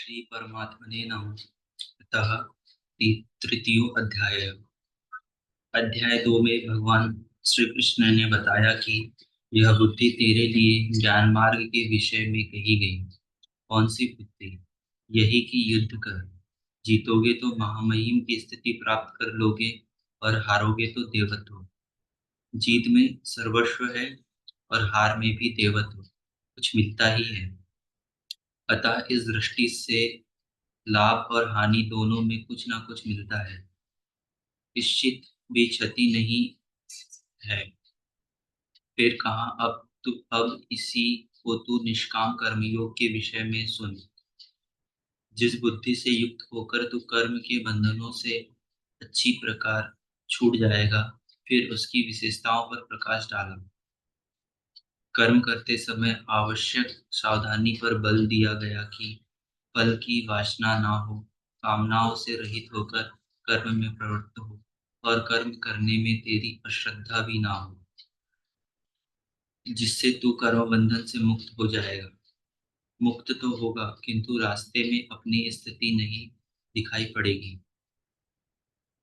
श्री परमात्मने नमः। अतः तृतीयो अध्याय। अध्याय 2 में भगवान श्री कृष्ण ने बताया कि यह बुद्धि तेरे लिए ज्ञान मार्ग के विषय में कही गई। कौन सी बुद्धि? यही कि युद्ध कर, जीतोगे तो महामहिम की स्थिति प्राप्त कर लोगे और हारोगे तो देवत्व। जीत में सर्वस्व है और हार में भी देवत्व कुछ मिलता ही है। अतः इस दृष्टि से लाभ और हानि दोनों में कुछ ना कुछ मिलता है। निश्चित भी क्षति नहीं है। फिर कहा, अब इसी को तू निष्काम कर्मयोग के विषय में सुन। जिस बुद्धि से युक्त होकर तू कर्म के बंधनों से अच्छी प्रकार छूट जाएगा, फिर उसकी विशेषताओं पर प्रकाश डाला। कर्म करते समय आवश्यक सावधानी पर बल दिया गया कि फल की वासना ना हो, कामनाओं से रहित होकर कर्म में प्रवृत्त हो और कर्म करने में तेरी अश्रद्धा भी ना हो, जिससे तू कर्म बंधन से मुक्त हो जाएगा। मुक्त तो होगा, किंतु रास्ते में अपनी स्थिति नहीं दिखाई पड़ेगी।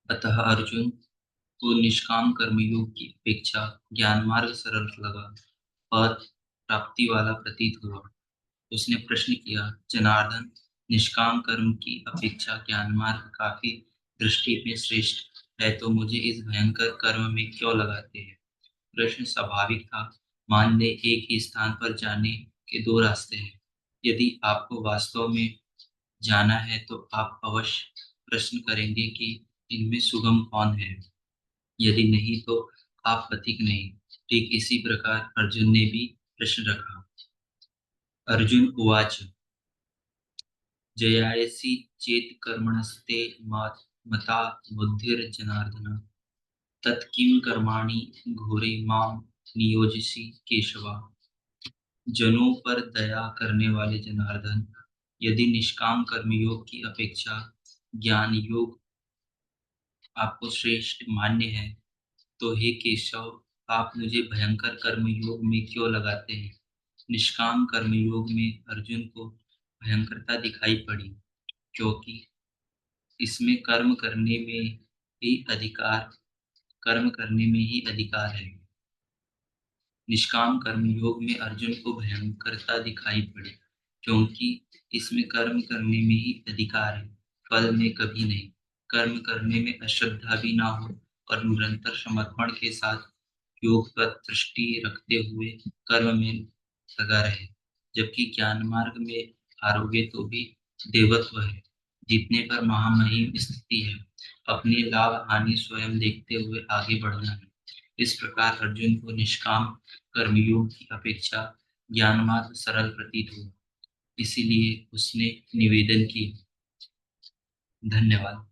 अतः अर्जुन को निष्काम कर्मयोग की अपेक्षा ज्ञान मार्ग सरल लगा और प्राप्ति वाला प्रतीत हुआ। उसने प्रश्न किया, जनार्दन, निष्काम कर्म की अपेक्षा ज्ञान मार्ग काफी दृष्टि में श्रेष्ठ है, तो मुझे इस भयंकर कर्म में क्यों लगाते हैं? प्रश्न स्वाभाविक था। मान ले एक ही स्थान पर जाने के दो रास्ते हैं। यदि आपको वास्तव में जाना है तो आप अवश्य प्रश्न करेंगे कि इनमें सुगम कौन है। यदि नहीं तो आप पथिक नहीं। ठीक इसी प्रकार अर्जुन ने भी प्रश्न रखा। अर्जुन उवाच, जयायसि चेत् कर्मणस्ते मता बुद्धिर्जनार्दन, तत्किं कर्माणि घोरे मां नियोजिषि केशवा। जनों पर दया करने वाले जनार्दन, यदि निष्काम कर्मयोग की अपेक्षा ज्ञान योग आपको श्रेष्ठ मान्य है, तो हे केशव, आप मुझे भयंकर कर्मयोग में क्यों लगाते हैं? निष्काम कर्मयोग में अर्जुन को भयंकरता दिखाई पड़ी, क्योंकि इसमें कर्म करने में ही अधिकार है। निष्काम कर्मयोग में अर्जुन को भयंकरता दिखाई पड़ी, क्योंकि इसमें कर्म करने में ही अधिकार है, फल में कभी नहीं। कर्म करने में अश्रद्धा भी ना हो और निरंतर समर्पण के साथ योग पर दृष्टि रखते हुए कर्म में लगा रहे। जबकि ज्ञान मार्ग में हारोगे तो भी देवत्व है, जीतने पर महामहिम स्थिति है। अपने लाभ हानि स्वयं देखते हुए आगे बढ़ना है। इस प्रकार अर्जुन को निष्काम कर्मयोग की अपेक्षा ज्ञान मार्ग सरल प्रतीत हुआ। इसीलिए उसने निवेदन किया। धन्यवाद।